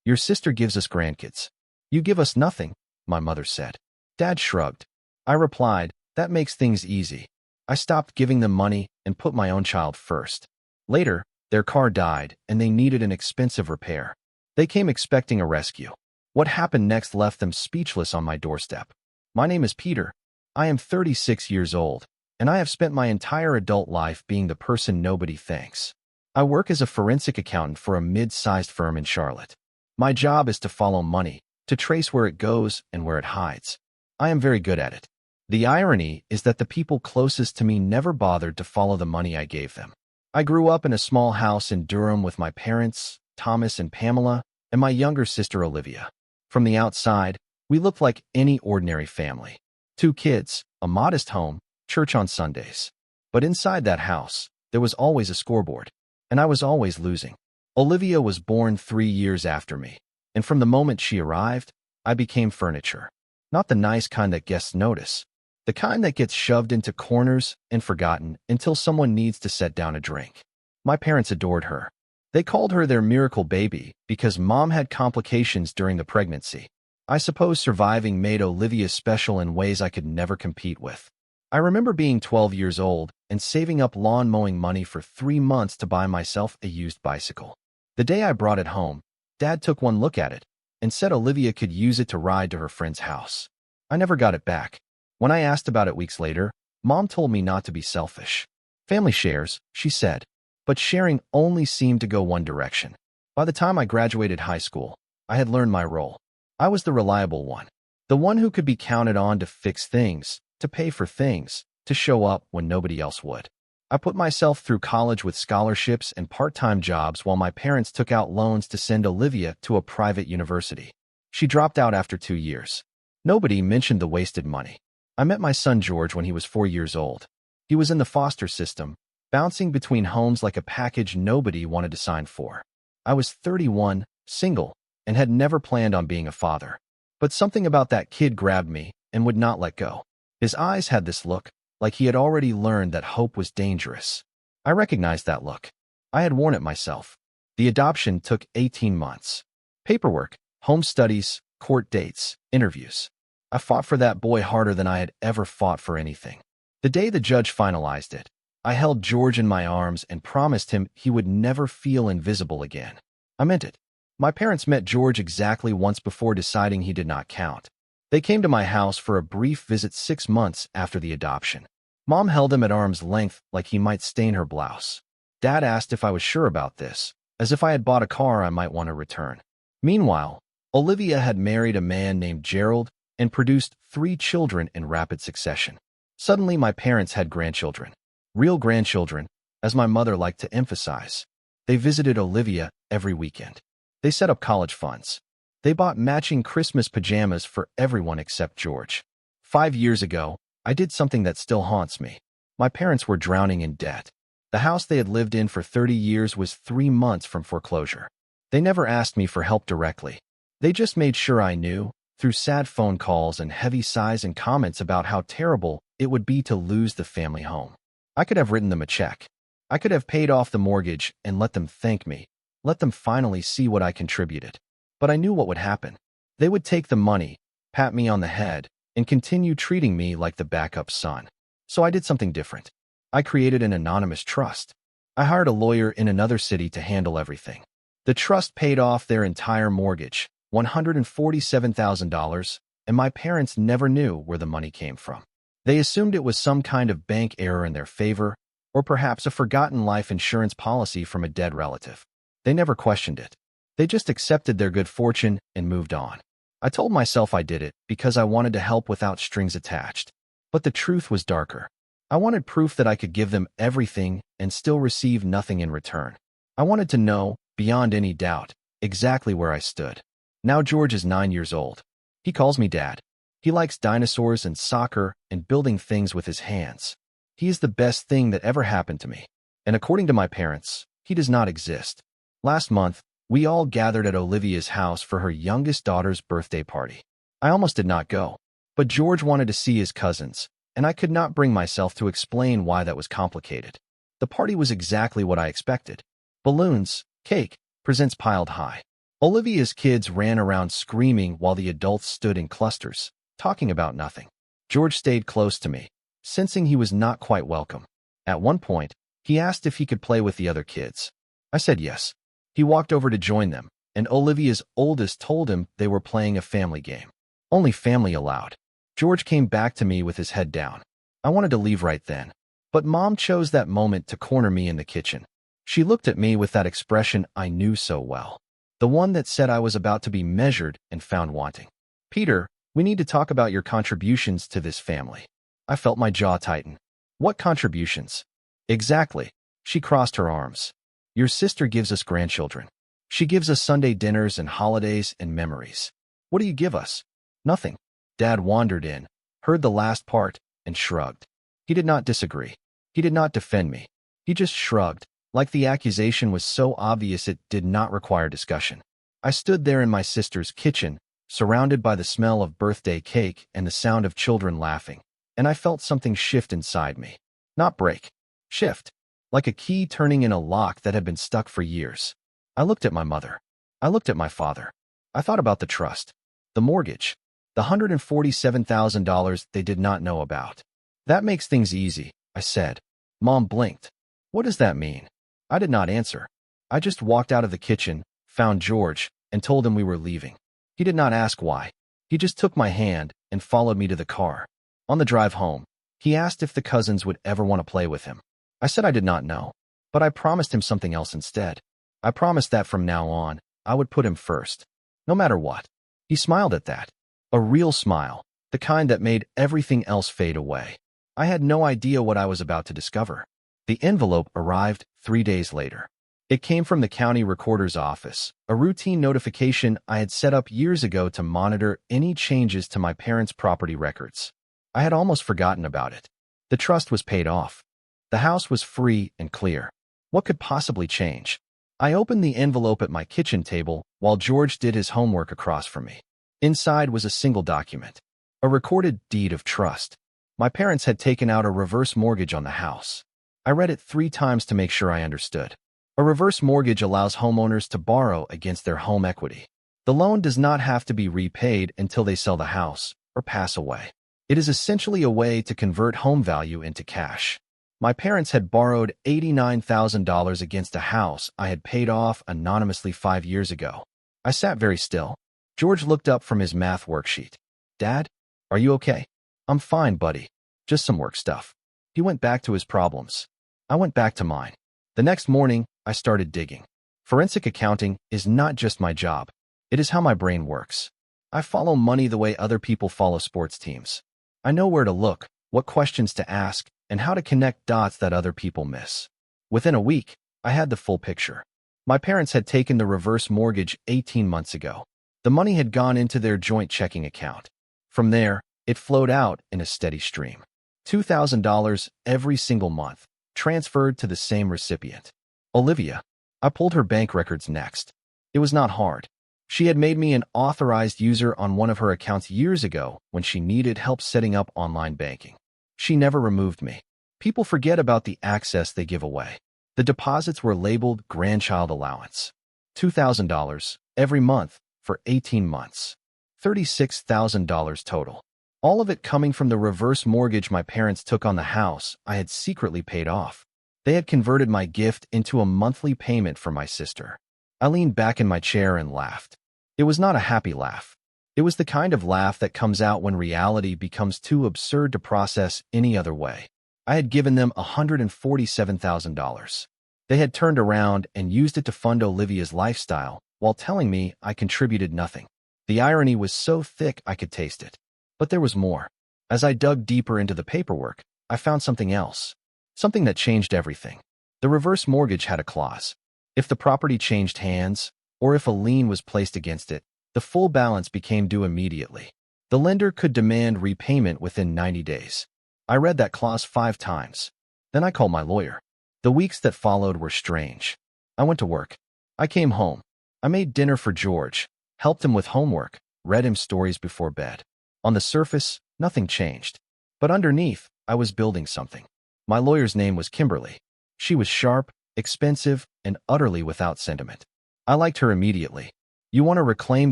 Your sister gives us grandkids. You give us nothing, my mother said. Dad shrugged. I replied, that makes things easy. I stopped giving them money and put my own child first. Later, their car died and they needed an expensive repair. They came expecting a rescue. What happened next left them speechless on my doorstep. My name is Peter. I am 36 years old, and I have spent my entire adult life being the person nobody thanks. I work as a forensic accountant for a mid-sized firm in Charlotte. My job is to follow money, to trace where it goes and where it hides. I am very good at it. The irony is that the people closest to me never bothered to follow the money I gave them. I grew up in a small house in Durham with my parents, Thomas and Pamela, and my younger sister Olivia. From the outside, we looked like any ordinary family. 2 kids, a modest home, church on Sundays. But inside that house, there was always a scoreboard, and I was always losing. Olivia was born 3 years after me, and from the moment she arrived, I became furniture. Not the nice kind that guests notice, the kind that gets shoved into corners and forgotten until someone needs to set down a drink. My parents adored her. They called her their miracle baby because Mom had complications during the pregnancy. I suppose surviving made Olivia special in ways I could never compete with. I remember being 12 years old and saving up lawn mowing money for 3 months to buy myself a used bicycle. The day I brought it home, Dad took one look at it and said Olivia could use it to ride to her friend's house. I never got it back. When I asked about it weeks later, Mom told me not to be selfish. Family shares, she said, but sharing only seemed to go one direction. By the time I graduated high school, I had learned my role. I was the reliable one, the one who could be counted on to fix things, to pay for things, to show up when nobody else would. I put myself through college with scholarships and part-time jobs while my parents took out loans to send Olivia to a private university. She dropped out after 2 years. Nobody mentioned the wasted money. I met my son George when he was 4 years old. He was in the foster system, bouncing between homes like a package nobody wanted to sign for. I was 31, single, and had never planned on being a father. But something about that kid grabbed me and would not let go. His eyes had this look, like he had already learned that hope was dangerous. I recognized that look. I had worn it myself. The adoption took 18 months. Paperwork, home studies, court dates, interviews. I fought for that boy harder than I had ever fought for anything. The day the judge finalized it, I held George in my arms and promised him he would never feel invisible again. I meant it. My parents met George exactly once before deciding he did not count. They came to my house for a brief visit 6 months after the adoption. Mom held him at arm's length like he might stain her blouse. Dad asked if I was sure about this, as if I had bought a car I might want to return. Meanwhile, Olivia had married a man named Gerald and produced 3 children in rapid succession. Suddenly, my parents had grandchildren. Real grandchildren, as my mother liked to emphasize. They visited Olivia every weekend. They set up college funds. They bought matching Christmas pajamas for everyone except George. 5 years ago, I did something that still haunts me. My parents were drowning in debt. The house they had lived in for 30 years was 3 months from foreclosure. They never asked me for help directly. They just made sure I knew, through sad phone calls and heavy sighs and comments about how terrible it would be to lose the family home. I could have written them a check. I could have paid off the mortgage and let them thank me, let them finally see what I contributed. But I knew what would happen. They would take the money, pat me on the head, and continue treating me like the backup son. So I did something different. I created an anonymous trust. I hired a lawyer in another city to handle everything. The trust paid off their entire mortgage, $147,000, and my parents never knew where the money came from. They assumed it was some kind of bank error in their favor, or perhaps a forgotten life insurance policy from a dead relative. They never questioned it. They just accepted their good fortune and moved on. I told myself I did it because I wanted to help without strings attached. But the truth was darker. I wanted proof that I could give them everything and still receive nothing in return. I wanted to know, beyond any doubt, exactly where I stood. Now George is 9 years old. He calls me Dad. He likes dinosaurs and soccer and building things with his hands. He is the best thing that ever happened to me. And according to my parents, he does not exist. Last month, we all gathered at Olivia's house for her youngest daughter's birthday party. I almost did not go, but George wanted to see his cousins, and I could not bring myself to explain why that was complicated. The party was exactly what I expected. Balloons, cake, presents piled high. Olivia's kids ran around screaming while the adults stood in clusters, talking about nothing. George stayed close to me, sensing he was not quite welcome. At one point, he asked if he could play with the other kids. I said yes. He walked over to join them, and Olivia's oldest told him they were playing a family game. Only family allowed. George came back to me with his head down. I wanted to leave right then, but Mom chose that moment to corner me in the kitchen. She looked at me with that expression I knew so well, the one that said I was about to be measured and found wanting. "Peter, we need to talk about your contributions to this family." I felt my jaw tighten. "What contributions?" "Exactly." She crossed her arms. "Your sister gives us grandchildren. She gives us Sunday dinners and holidays and memories. What do you give us?" "Nothing." Dad wandered in, heard the last part, and shrugged. He did not disagree. He did not defend me. He just shrugged, like the accusation was so obvious it did not require discussion. I stood there in my sister's kitchen, surrounded by the smell of birthday cake and the sound of children laughing, and I felt something shift inside me. Not break. Shift. Like a key turning in a lock that had been stuck for years. I looked at my mother. I looked at my father. I thought about the trust. The mortgage. The $147,000 they did not know about. "That makes things easy," I said. Mom blinked. "What does that mean?" I did not answer. I just walked out of the kitchen, found George, and told him we were leaving. He did not ask why. He just took my hand and followed me to the car. On the drive home, he asked if the cousins would ever want to play with him. I said I did not know, but I promised him something else instead. I promised that from now on, I would put him first, no matter what. He smiled at that. A real smile, the kind that made everything else fade away. I had no idea what I was about to discover. The envelope arrived 3 days later. It came from the county recorder's office, a routine notification I had set up years ago to monitor any changes to my parents' property records. I had almost forgotten about it. The trust was paid off. The house was free and clear. What could possibly change? I opened the envelope at my kitchen table while George did his homework across from me. Inside was a single document, a recorded deed of trust. My parents had taken out a reverse mortgage on the house. I read it 3 times to make sure I understood. A reverse mortgage allows homeowners to borrow against their home equity. The loan does not have to be repaid until they sell the house or pass away. It is essentially a way to convert home value into cash. My parents had borrowed $89,000 against a house I had paid off anonymously 5 years ago. I sat very still. George looked up from his math worksheet. "Dad, are you okay?" "I'm fine, buddy. Just some work stuff." He went back to his problems. I went back to mine. The next morning, I started digging. Forensic accounting is not just my job. It is how my brain works. I follow money the way other people follow sports teams. I know where to look, what questions to ask, and how to connect dots that other people miss. Within a week, I had the full picture. My parents had taken the reverse mortgage 18 months ago. The money had gone into their joint checking account. From there, it flowed out in a steady stream. $2,000 every single month, transferred to the same recipient. Olivia. I pulled her bank records next. It was not hard. She had made me an authorized user on one of her accounts years ago when she needed help setting up online banking. She never removed me. People forget about the access they give away. The deposits were labeled grandchild allowance. $2,000 every month for 18 months. $36,000 total. All of it coming from the reverse mortgage my parents took on the house I had secretly paid off. They had converted my gift into a monthly payment for my sister. I leaned back in my chair and laughed. It was not a happy laugh. It was the kind of laugh that comes out when reality becomes too absurd to process any other way. I had given them $147,000. They had turned around and used it to fund Olivia's lifestyle while telling me I contributed nothing. The irony was so thick I could taste it. But there was more. As I dug deeper into the paperwork, I found something else. Something that changed everything. The reverse mortgage had a clause. If the property changed hands, or if a lien was placed against it, the full balance became due immediately. The lender could demand repayment within 90 days. I read that clause 5 times. Then I called my lawyer. The weeks that followed were strange. I went to work. I came home. I made dinner for George, helped him with homework, read him stories before bed. On the surface, nothing changed. But underneath, I was building something. My lawyer's name was Kimberly. She was sharp, expensive, and utterly without sentiment. I liked her immediately. You want to reclaim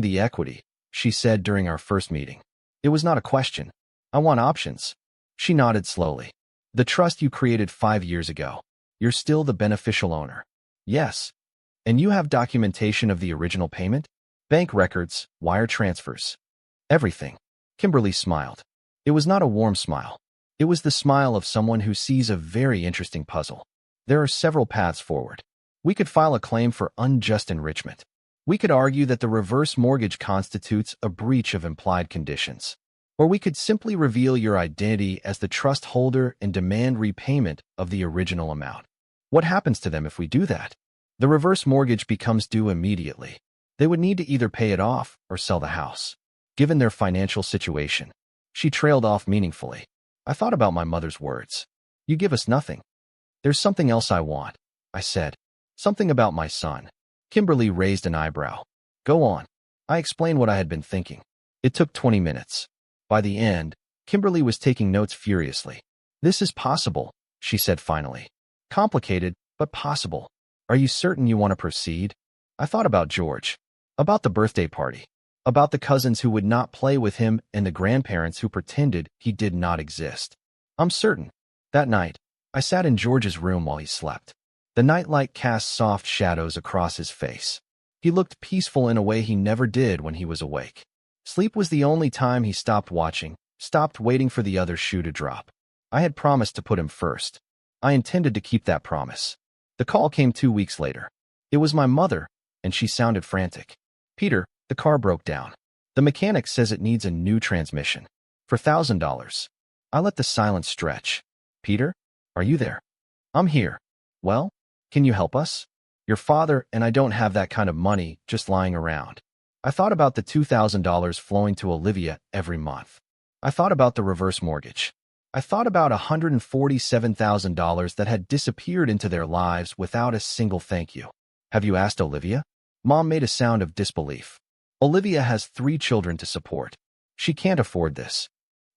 the equity, she said during our first meeting. It was not a question. I want options. She nodded slowly. The trust you created 5 years ago. You're still the beneficial owner. Yes. And you have documentation of the original payment? Bank records, wire transfers. Everything. Kimberly smiled. It was not a warm smile. It was the smile of someone who sees a very interesting puzzle. There are several paths forward. We could file a claim for unjust enrichment. We could argue that the reverse mortgage constitutes a breach of implied conditions. Or we could simply reveal your identity as the trust holder and demand repayment of the original amount. What happens to them if we do that? The reverse mortgage becomes due immediately. They would need to either pay it off or sell the house. Given their financial situation, she trailed off meaningfully. I thought about my mother's words. You give us nothing. There's something else I want, I said. Something about my son. Kimberly raised an eyebrow. Go on. I explained what I had been thinking. It took 20 minutes. By the end, Kimberly was taking notes furiously. This is possible, she said finally. Complicated, but possible. Are you certain you want to proceed? I thought about George. About the birthday party. About the cousins who would not play with him and the grandparents who pretended he did not exist. I'm certain. That night, I sat in George's room while he slept. The nightlight cast soft shadows across his face. He looked peaceful in a way he never did when he was awake. Sleep was the only time he stopped watching, stopped waiting for the other shoe to drop. I had promised to put him first. I intended to keep that promise. The call came 2 weeks later. It was my mother, and she sounded frantic. Peter, the car broke down. The mechanic says it needs a new transmission. For $1,000. I let the silence stretch. Peter, are you there? I'm here. Well, can you help us? Your father and I don't have that kind of money just lying around. I thought about the $2,000 flowing to Olivia every month. I thought about the reverse mortgage. I thought about $147,000 that had disappeared into their lives without a single thank you. Have you asked Olivia? Mom made a sound of disbelief. Olivia has 3 children to support. She can't afford this.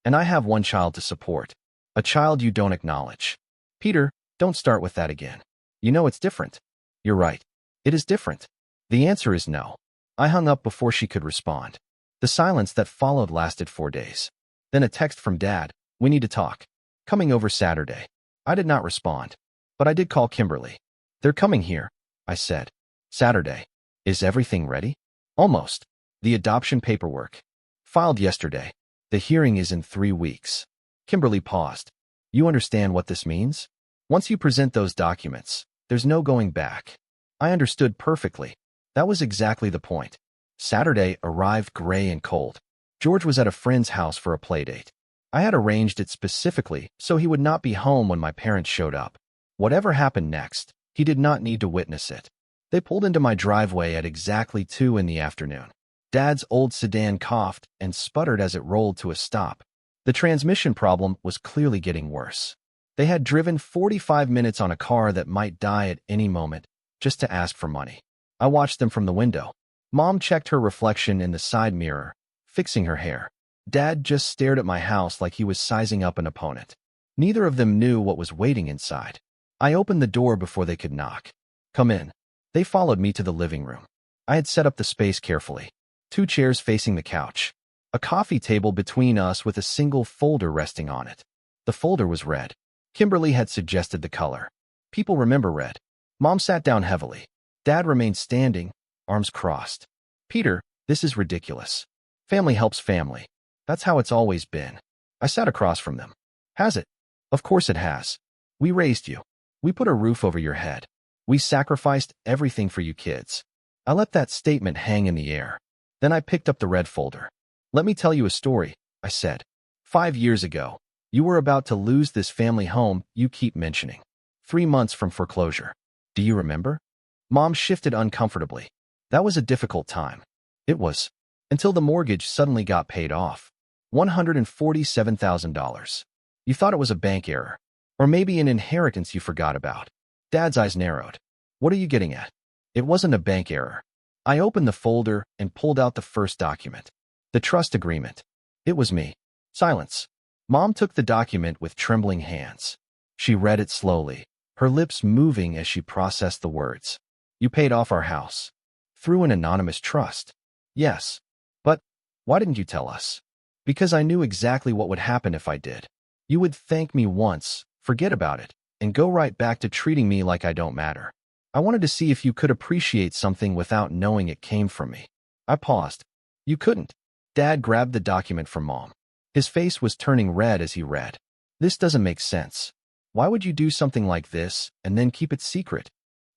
And I have 1 child to support. A child you don't acknowledge. Peter, don't start with that again. You know it's different. You're right. It is different. The answer is no. I hung up before she could respond. The silence that followed lasted 4 days. Then a text from Dad. We need to talk. Coming over Saturday. I did not respond. But I did call Kimberly. They're coming here, I said. Saturday. Is everything ready? Almost. The adoption paperwork. Filed yesterday. The hearing is in 3 weeks. Kimberly paused. You understand what this means? Once you present those documents, there's no going back. I understood perfectly. That was exactly the point. Saturday arrived gray and cold. George was at a friend's house for a playdate. I had arranged it specifically so he would not be home when my parents showed up. Whatever happened next, he did not need to witness it. They pulled into my driveway at exactly 2 in the afternoon. Dad's old sedan coughed and sputtered as it rolled to a stop. The transmission problem was clearly getting worse. They had driven 45 minutes on a car that might die at any moment, just to ask for money. I watched them from the window. Mom checked her reflection in the side mirror, fixing her hair. Dad just stared at my house like he was sizing up an opponent. Neither of them knew what was waiting inside. I opened the door before they could knock. Come in. They followed me to the living room. I had set up the space carefully. 2 chairs facing the couch. A coffee table between us with a single folder resting on it. The folder was red. Kimberly had suggested the color. People remember red. Mom sat down heavily. Dad remained standing, arms crossed. Peter, this is ridiculous. Family helps family. That's how it's always been. I sat across from them. Has it? Of course it has. We raised you. We put a roof over your head. We sacrificed everything for you kids. I let that statement hang in the air. Then I picked up the red folder. Let me tell you a story, I said. 5 years ago, you were about to lose this family home you keep mentioning. 3 months from foreclosure. Do you remember? Mom shifted uncomfortably. That was a difficult time. It was. Until the mortgage suddenly got paid off. $147,000. You thought it was a bank error. Or maybe an inheritance you forgot about. Dad's eyes narrowed. What are you getting at? It wasn't a bank error. I opened the folder and pulled out the first document. The trust agreement. It was me. Silence. Mom took the document with trembling hands. She read it slowly, her lips moving as she processed the words. You paid off our house. Through an anonymous trust. Yes. But why didn't you tell us? Because I knew exactly what would happen if I did. You would thank me once, forget about it, and go right back to treating me like I don't matter. I wanted to see if you could appreciate something without knowing it came from me. I paused. You couldn't. Dad grabbed the document from Mom. His face was turning red as he read. This doesn't make sense. Why would you do something like this and then keep it secret?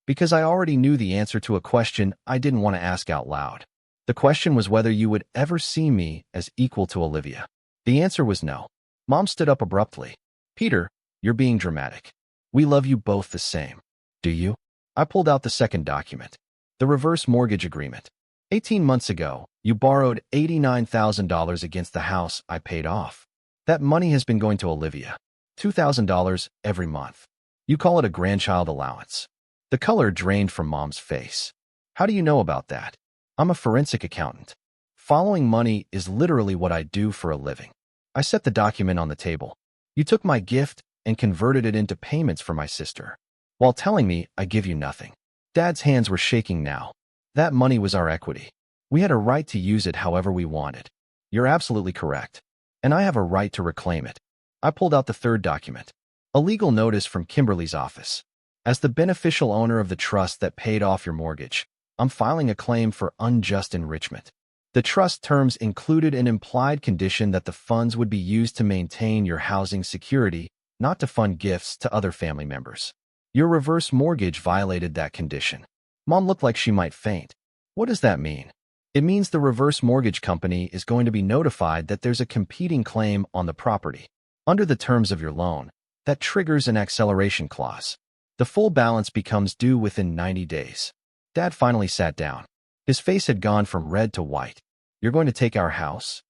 Because I already knew the answer to a question I didn't want to ask out loud. The question was whether you would ever see me as equal to Olivia. The answer was no. Mom stood up abruptly. Peter, you're being dramatic. We love you both the same. Do you? I pulled out the second document. The reverse mortgage agreement. 18 months ago, you borrowed $89,000 against the house I paid off. That money has been going to Olivia. $2,000 every month. You call it a grandchild allowance. The color drained from Mom's face. How do you know about that? I'm a forensic accountant. Following money is literally what I do for a living. I set the document on the table. You took my gift and converted it into payments for my sister, while telling me I give you nothing. Dad's hands were shaking now. That money was our equity. We had a right to use it however we wanted. You're absolutely correct. And I have a right to reclaim it. I pulled out the third document. A legal notice from Kimberly's office. As the beneficial owner of the trust that paid off your mortgage, I'm filing a claim for unjust enrichment. The trust terms included an implied condition that the funds would be used to maintain your housing security, not to fund gifts to other family members. Your reverse mortgage violated that condition. Mom looked like she might faint. What does that mean? It means the reverse mortgage company is going to be notified that there's a competing claim on the property. Under the terms of your loan, that triggers an acceleration clause. The full balance becomes due within 90 days. Dad finally sat down. His face had gone from red to white. You're going to take our house?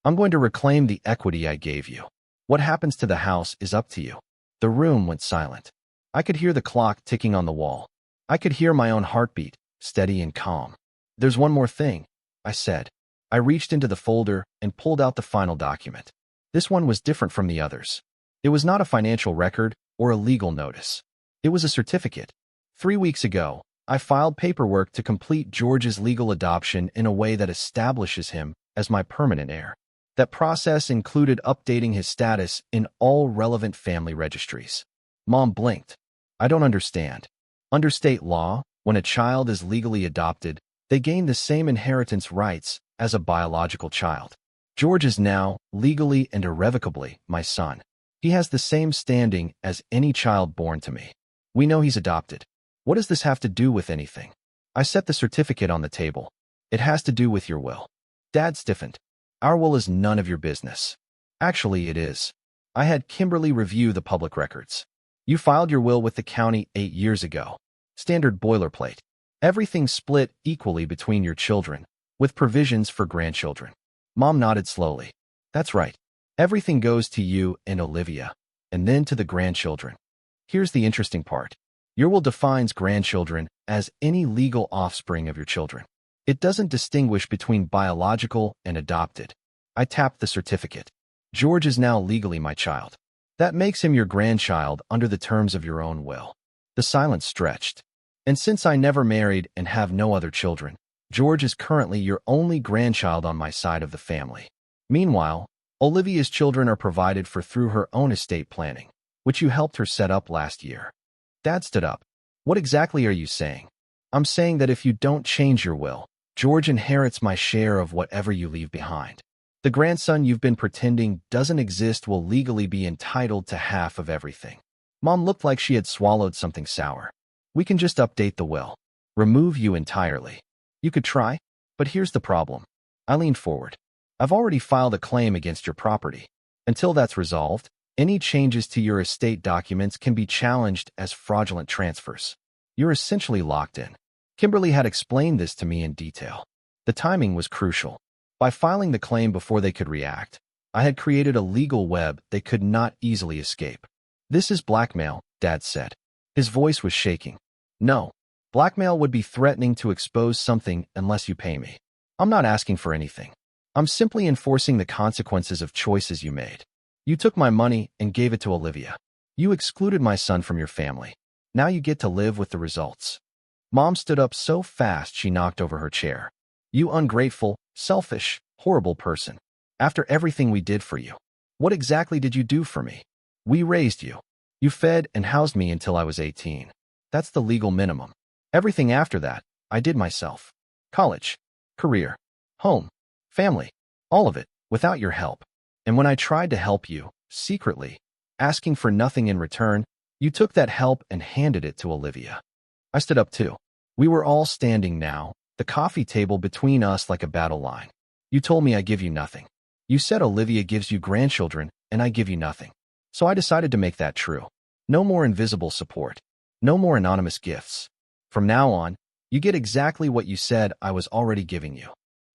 I'm going to reclaim the equity I gave you. What happens to the house is up to you. The room went silent. I could hear the clock ticking on the wall. I could hear my own heartbeat, steady and calm. There's one more thing, I said. I reached into the folder and pulled out the final document. This one was different from the others. It was not a financial record or a legal notice. It was a certificate. 3 weeks ago, I filed paperwork to complete George's legal adoption in a way that establishes him as my permanent heir. That process included updating his status in all relevant family registries. Mom blinked. I don't understand. Under state law, when a child is legally adopted, they gain the same inheritance rights as a biological child. George is now, legally and irrevocably, my son. He has the same standing as any child born to me. We know he's adopted. What does this have to do with anything? I set the certificate on the table. It has to do with your will. Dad stiffened. Our will is none of your business. Actually, it is. I had Kimberly review the public records. You filed your will with the county 8 years ago. Standard boilerplate. Everything split equally between your children, with provisions for grandchildren. Mom nodded slowly. That's right. Everything goes to you and Olivia, and then to the grandchildren. Here's the interesting part. Your will defines grandchildren as any legal offspring of your children. It doesn't distinguish between biological and adopted. I tapped the certificate. George is now legally my child. That makes him your grandchild under the terms of your own will. The silence stretched. And since I never married and have no other children, George is currently your only grandchild on my side of the family. Meanwhile, Olivia's children are provided for through her own estate planning, which you helped her set up last year. Dad stood up. What exactly are you saying? I'm saying that if you don't change your will, George inherits my share of whatever you leave behind. The grandson you've been pretending doesn't exist will legally be entitled to half of everything. Mom looked like she had swallowed something sour. We can just update the will. Remove you entirely. You could try, but here's the problem. I leaned forward. I've already filed a claim against your property. Until that's resolved, any changes to your estate documents can be challenged as fraudulent transfers. You're essentially locked in. Kimberly had explained this to me in detail. The timing was crucial. By filing the claim before they could react, I had created a legal web they could not easily escape. This is blackmail, Dad said. His voice was shaking. No. Blackmail would be threatening to expose something unless you pay me. I'm not asking for anything. I'm simply enforcing the consequences of choices you made. You took my money and gave it to Olivia. You excluded my son from your family. Now you get to live with the results. Mom stood up so fast she knocked over her chair. You ungrateful, selfish, horrible person. After everything we did for you, what exactly did you do for me? We raised you. You fed and housed me until I was 18. That's the legal minimum. Everything after that, I did myself. College, career, home, family, all of it, without your help. And when I tried to help you, secretly, asking for nothing in return, you took that help and handed it to Olivia. I stood up too. We were all standing now, the coffee table between us like a battle line. You told me I give you nothing. You said Olivia gives you grandchildren, and I give you nothing. So I decided to make that true. No more invisible support. No more anonymous gifts. From now on, you get exactly what you said I was already giving you.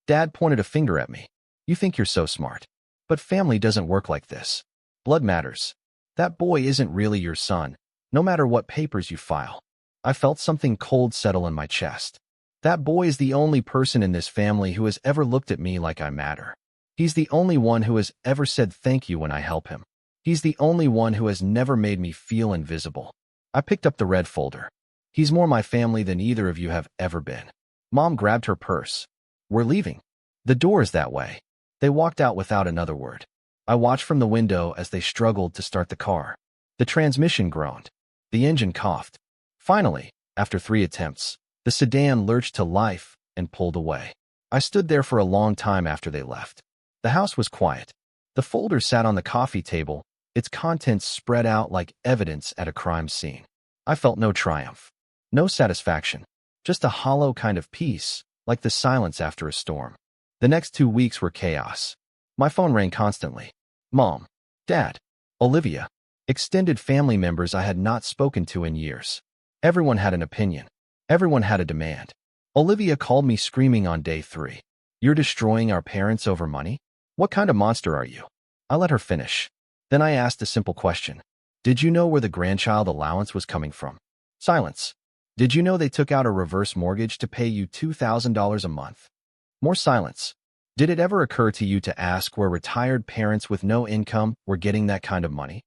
Dad pointed a finger at me. You think you're so smart. But family doesn't work like this. Blood matters. That boy isn't really your son, no matter what papers you file. I felt something cold settle in my chest. That boy is the only person in this family who has ever looked at me like I matter. He's the only one who has ever said thank you when I help him. He's the only one who has never made me feel invisible. I picked up the red folder. He's more my family than either of you have ever been. Mom grabbed her purse. We're leaving. The door is that way. They walked out without another word. I watched from the window as they struggled to start the car. The transmission groaned. The engine coughed. Finally, after 3 attempts, the sedan lurched to life and pulled away. I stood there for a long time after they left. The house was quiet. The folder sat on the coffee table, its contents spread out like evidence at a crime scene. I felt no triumph, no satisfaction, just a hollow kind of peace, like the silence after a storm. The next 2 weeks were chaos. My phone rang constantly. Mom, Dad, Olivia, extended family members I had not spoken to in years. Everyone had an opinion. Everyone had a demand. Olivia called me screaming on day 3. You're destroying our parents over money? What kind of monster are you? I let her finish. Then I asked a simple question. Did you know where the grandchild allowance was coming from? Silence. Did you know they took out a reverse mortgage to pay you $2,000 a month? More silence. Did it ever occur to you to ask where retired parents with no income were getting that kind of money?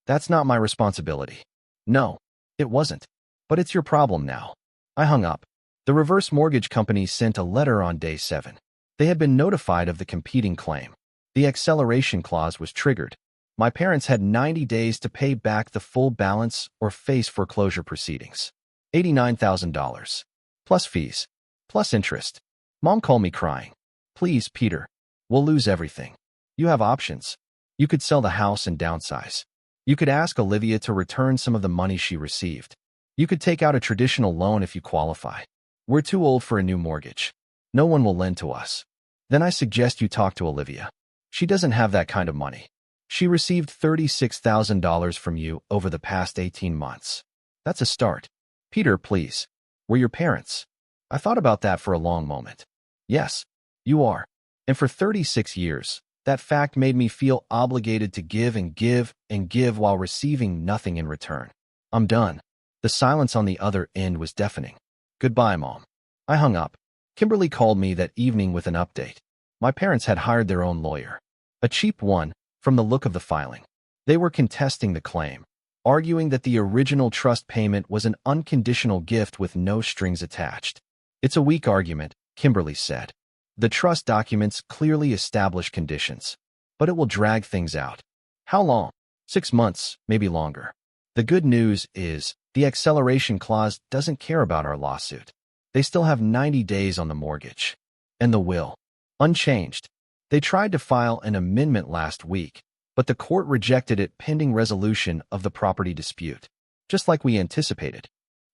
That's not my responsibility. No, it wasn't. But it's your problem now. I hung up. The reverse mortgage company sent a letter on day 7. They had been notified of the competing claim. The acceleration clause was triggered. My parents had 90 days to pay back the full balance or face foreclosure proceedings. $89,000. Plus fees. Plus interest. Mom called me crying. Please, Peter. We'll lose everything. You have options. You could sell the house and downsize. You could ask Olivia to return some of the money she received. You could take out a traditional loan if you qualify. We're too old for a new mortgage. No one will lend to us. Then I suggest you talk to Olivia. She doesn't have that kind of money. She received $36,000 from you over the past 18 months. That's a start. Peter, please. We're your parents. I thought about that for a long moment. Yes, you are. And for 36 years, that fact made me feel obligated to give and give and give while receiving nothing in return. I'm done. The silence on the other end was deafening. Goodbye, Mom. I hung up. Kimberly called me that evening with an update. My parents had hired their own lawyer. A cheap one, from the look of the filing. They were contesting the claim, arguing that the original trust payment was an unconditional gift with no strings attached. It's a weak argument, Kimberly said. The trust documents clearly establish conditions, but it will drag things out. How long? 6 months, maybe longer. The good news is, the acceleration clause doesn't care about our lawsuit. They still have 90 days on the mortgage. And the will. Unchanged. They tried to file an amendment last week, but the court rejected it pending resolution of the property dispute. Just like we anticipated.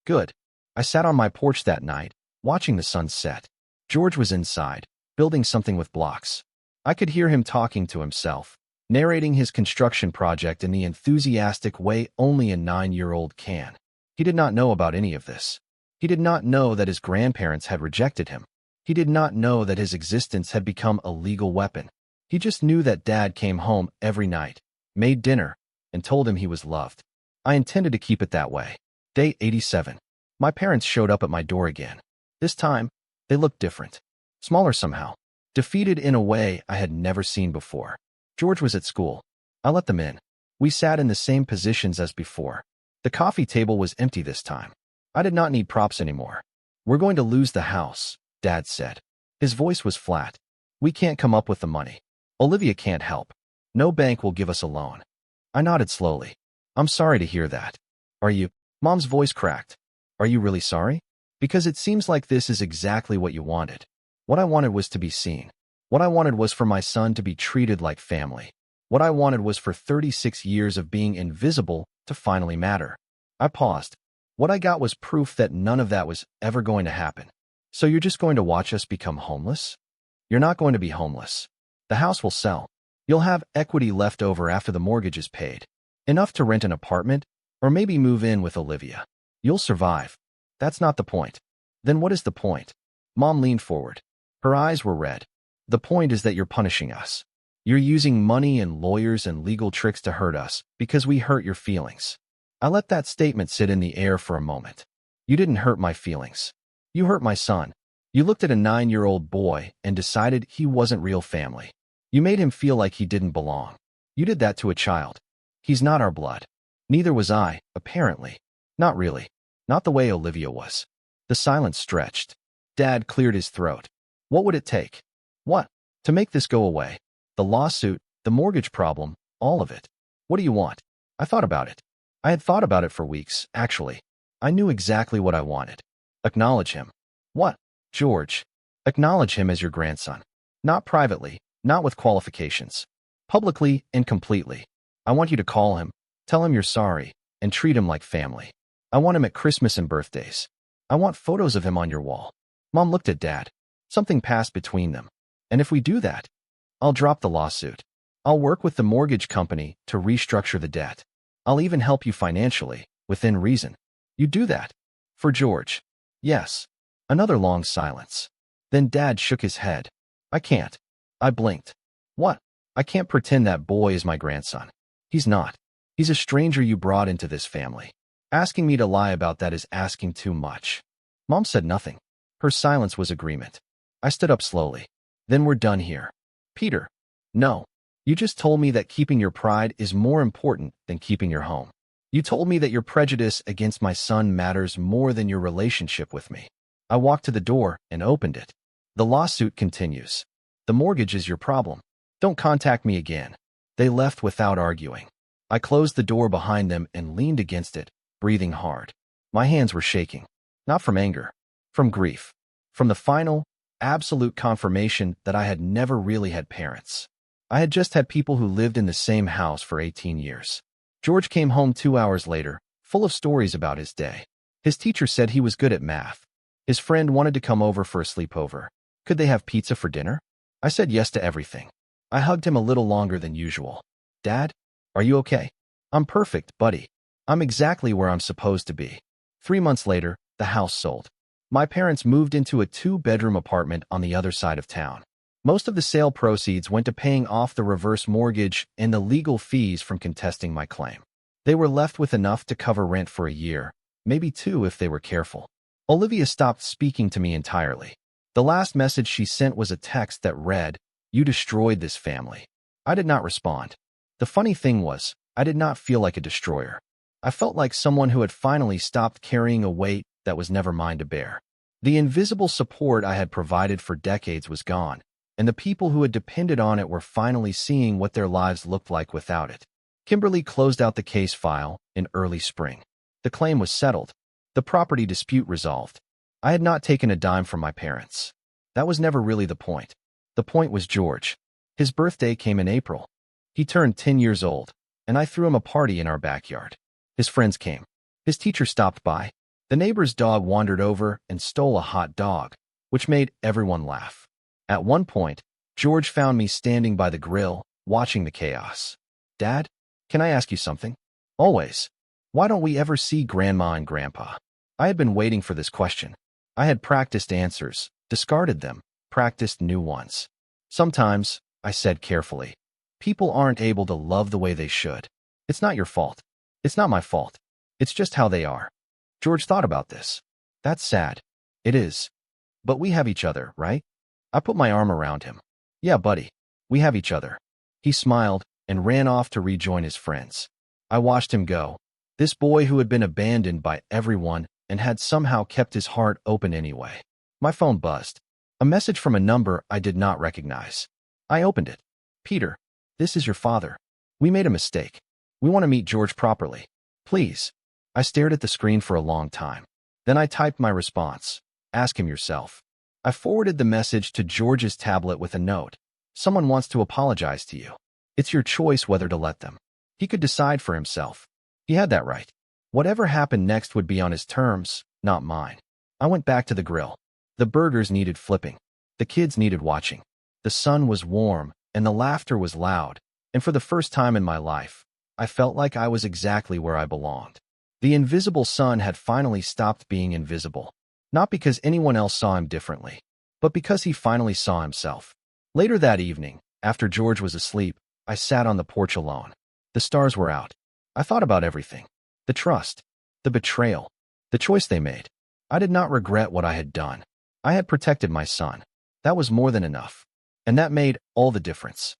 Good. I sat on my porch that night, watching the sun set. George was inside, building something with blocks. I could hear him talking to himself, narrating his construction project in the enthusiastic way only a 9-year-old can. He did not know about any of this. He did not know that his grandparents had rejected him. He did not know that his existence had become a legal weapon. He just knew that Dad came home every night, made dinner, and told him he was loved. I intended to keep it that way. Day 87. My parents showed up at my door again. This time, they looked different. Smaller somehow. Defeated in a way I had never seen before. George was at school. I let them in. We sat in the same positions as before. The coffee table was empty this time. I did not need props anymore. We're going to lose the house, Dad said. His voice was flat. We can't come up with the money. Olivia can't help. No bank will give us a loan. I nodded slowly. I'm sorry to hear that. Are you? Mom's voice cracked. Are you really sorry? Because it seems like this is exactly what you wanted. What I wanted was to be seen. What I wanted was for my son to be treated like family. What I wanted was for 36 years of being invisible to finally matter. I paused. What I got was proof that none of that was ever going to happen. So you're just going to watch us become homeless? You're not going to be homeless. The house will sell. You'll have equity left over after the mortgage is paid. Enough to rent an apartment, or maybe move in with Olivia. You'll survive. That's not the point. Then what is the point? Mom leaned forward. Her eyes were red. The point is that you're punishing us. You're using money and lawyers and legal tricks to hurt us because we hurt your feelings. I let that statement sit in the air for a moment. You didn't hurt my feelings. You hurt my son. You looked at a 9-year-old boy and decided he wasn't real family. You made him feel like he didn't belong. You did that to a child. He's not our blood. Neither was I, apparently. Not really. Not the way Olivia was. The silence stretched. Dad cleared his throat. What would it take? What? To make this go away? The lawsuit, the mortgage problem, all of it. What do you want? I thought about it. I had thought about it for weeks, actually. I knew exactly what I wanted. Acknowledge him. What? George. Acknowledge him as your grandson. Not privately, not with qualifications. Publicly and completely. I want you to call him, tell him you're sorry, and treat him like family. I want him at Christmas and birthdays. I want photos of him on your wall. Mom looked at Dad. Something passed between them. And if we do that, I'll drop the lawsuit. I'll work with the mortgage company to restructure the debt. I'll even help you financially, within reason. You do that? For George? Yes. Another long silence. Then Dad shook his head. I can't. I blinked. What? I can't pretend that boy is my grandson. He's not. He's a stranger you brought into this family. Asking me to lie about that is asking too much. Mom said nothing. Her silence was agreement. I stood up slowly. Then we're done here. Peter. No. You just told me that keeping your pride is more important than keeping your home. You told me that your prejudice against my son matters more than your relationship with me. I walked to the door and opened it. The lawsuit continues. The mortgage is your problem. Don't contact me again. They left without arguing. I closed the door behind them and leaned against it, breathing hard. My hands were shaking. Not from anger. From grief. From the final, absolute confirmation that I had never really had parents. I had just had people who lived in the same house for 18 years. George came home 2 hours later, full of stories about his day. His teacher said he was good at math. His friend wanted to come over for a sleepover. Could they have pizza for dinner? I said yes to everything. I hugged him a little longer than usual. Dad, are you okay? I'm perfect, buddy. I'm exactly where I'm supposed to be. 3 months later, the house sold. My parents moved into a 2-bedroom apartment on the other side of town. Most of the sale proceeds went to paying off the reverse mortgage and the legal fees from contesting my claim. They were left with enough to cover rent for a year, maybe 2 if they were careful. Olivia stopped speaking to me entirely. The last message she sent was a text that read, "You destroyed this family." I did not respond. The funny thing was, I did not feel like a destroyer. I felt like someone who had finally stopped carrying a weight that was never mine to bear. The invisible support I had provided for decades was gone, and the people who had depended on it were finally seeing what their lives looked like without it. Kimberly closed out the case file in early spring. The claim was settled. The property dispute resolved. I had not taken a dime from my parents. That was never really the point. The point was George. His birthday came in April. He turned 10 years old, and I threw him a party in our backyard. His friends came. His teacher stopped by. The neighbor's dog wandered over and stole a hot dog, which made everyone laugh. At one point, George found me standing by the grill, watching the chaos. Dad, can I ask you something? Always. Why don't we ever see Grandma and Grandpa? I had been waiting for this question. I had practiced answers, discarded them, practiced new ones. Sometimes, I said carefully, people aren't able to love the way they should. It's not your fault. It's not my fault. It's just how they are. George thought about this. That's sad. It is. But we have each other, right? I put my arm around him. Yeah, buddy. We have each other. He smiled and ran off to rejoin his friends. I watched him go. This boy who had been abandoned by everyone and had somehow kept his heart open anyway. My phone buzzed. A message from a number I did not recognize. I opened it. Peter, this is your father. We made a mistake. We want to meet George properly. Please. I stared at the screen for a long time. Then I typed my response. Ask him yourself. I forwarded the message to George's tablet with a note. Someone wants to apologize to you. It's your choice whether to let them. He could decide for himself. He had that right. Whatever happened next would be on his terms, not mine. I went back to the grill. The burgers needed flipping. The kids needed watching. The sun was warm, and the laughter was loud, and for the first time in my life, I felt like I was exactly where I belonged. The invisible son had finally stopped being invisible, not because anyone else saw him differently, but because he finally saw himself. Later that evening, after George was asleep, I sat on the porch alone. The stars were out. I thought about everything. The trust, the betrayal, the choice they made. I did not regret what I had done. I had protected my son. That was more than enough. And that made all the difference.